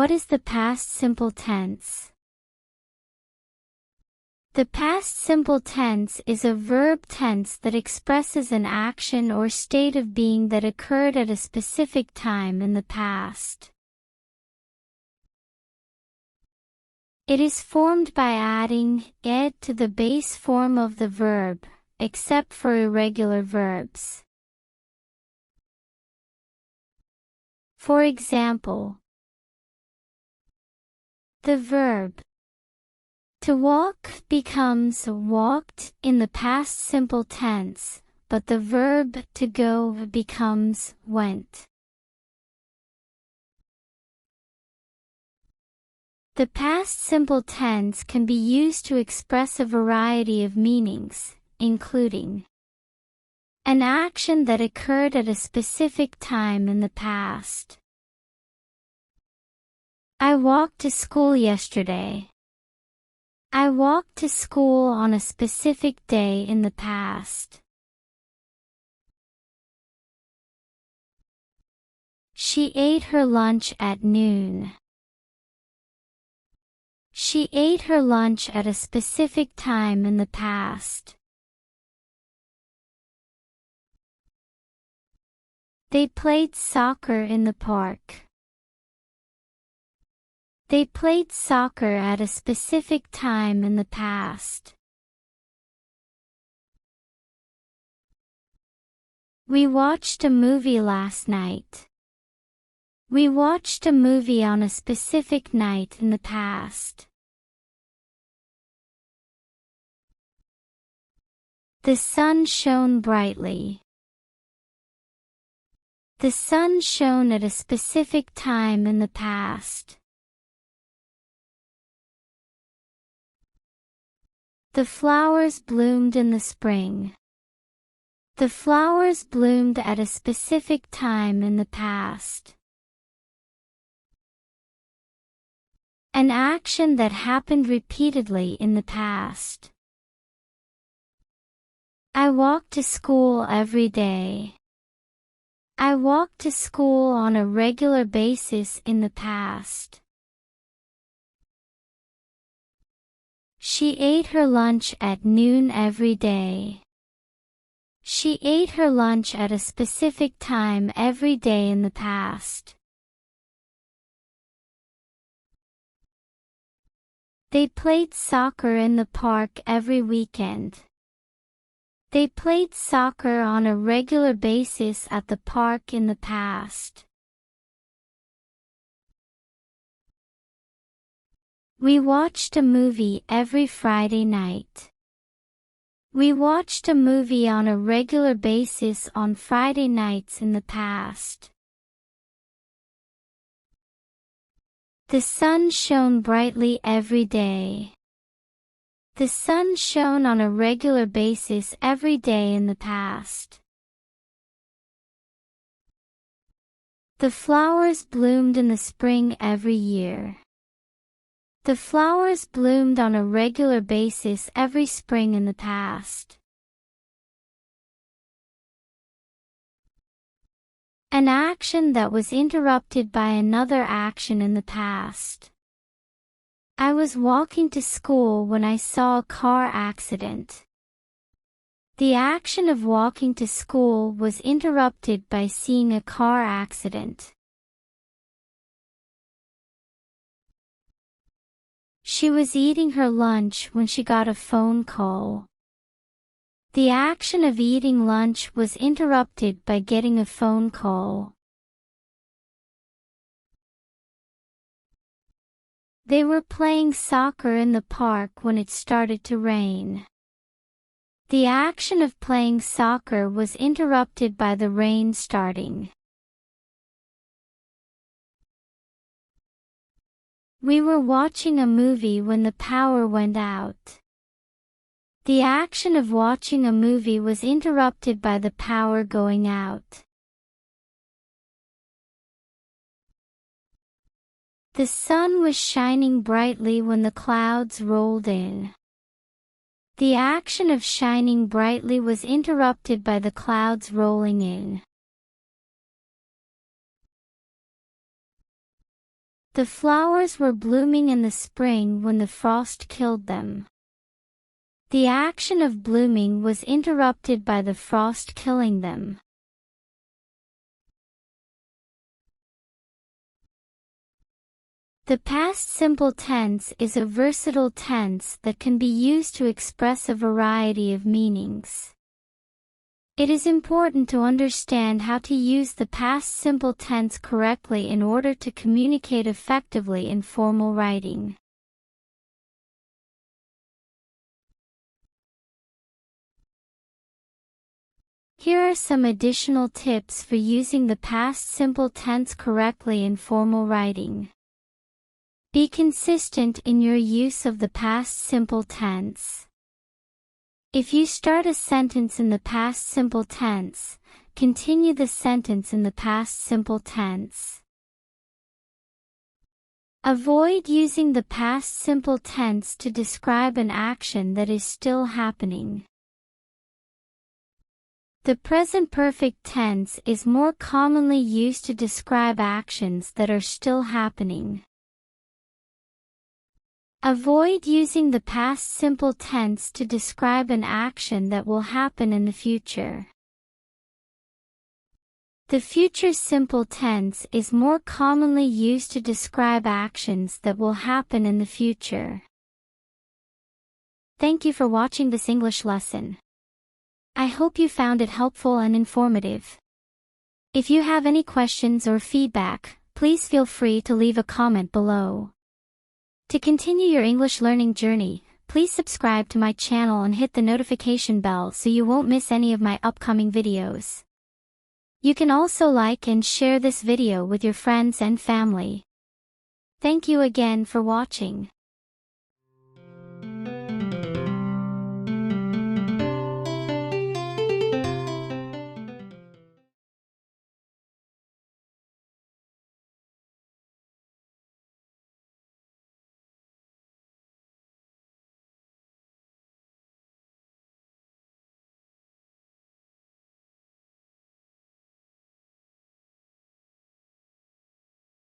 What is the past simple tense? The past simple tense is a verb tense that expresses an action or state of being that occurred at a specific time in the past. It is formed by adding ed to the base form of the verb, except for irregular verbs. For example, the verb to walk becomes walked in the past simple tense, but the verb to go becomes went. The past simple tense can be used to express a variety of meanings, including an action that occurred at a specific time in the past. I walked to school yesterday. I walked to school on a specific day in the past. She ate her lunch at noon. She ate her lunch at a specific time in the past. They played soccer in the park. They played soccer at a specific time in the past. We watched a movie last night. We watched a movie on a specific night in the past. The sun shone brightly. The sun shone at a specific time in the past. The flowers bloomed in the spring. The flowers bloomed at a specific time in the past. An action that happened repeatedly in the past. I walk to school every day. I walk to school on a regular basis in the past. She ate her lunch at noon every day. She ate her lunch at a specific time every day in the past. They played soccer in the park every weekend. They played soccer on a regular basis at the park in the past. We watched a movie every Friday night. We watched a movie on a regular basis on Friday nights in the past. The sun shone brightly every day. The sun shone on a regular basis every day in the past. The flowers bloomed in the spring every year. The flowers bloomed on a regular basis every spring in the past. An action that was interrupted by another action in the past. I was walking to school when I saw a car accident. The action of walking to school was interrupted by seeing a car accident. She was eating her lunch when she got a phone call. The action of eating lunch was interrupted by getting a phone call. They were playing soccer in the park when it started to rain. The action of playing soccer was interrupted by the rain starting. We were watching a movie when the power went out. The action of watching a movie was interrupted by the power going out. The sun was shining brightly when the clouds rolled in. The action of shining brightly was interrupted by the clouds rolling in. The flowers were blooming in the spring when the frost killed them. The action of blooming was interrupted by the frost killing them. The past simple tense is a versatile tense that can be used to express a variety of meanings. It is important to understand how to use the past simple tense correctly in order to communicate effectively in formal writing. Here are some additional tips for using the past simple tense correctly in formal writing. Be consistent in your use of the past simple tense. If you start a sentence in the past simple tense, continue the sentence in the past simple tense. Avoid using the past simple tense to describe an action that is still happening. The present perfect tense is more commonly used to describe actions that are still happening. Avoid using the past simple tense to describe an action that will happen in the future. The future simple tense is more commonly used to describe actions that will happen in the future. Thank you for watching this English lesson. I hope you found it helpful and informative. If you have any questions or feedback, please feel free to leave a comment below. To continue your English learning journey, please subscribe to my channel and hit the notification bell so you won't miss any of my upcoming videos. You can also like and share this video with your friends and family. Thank you again for watching.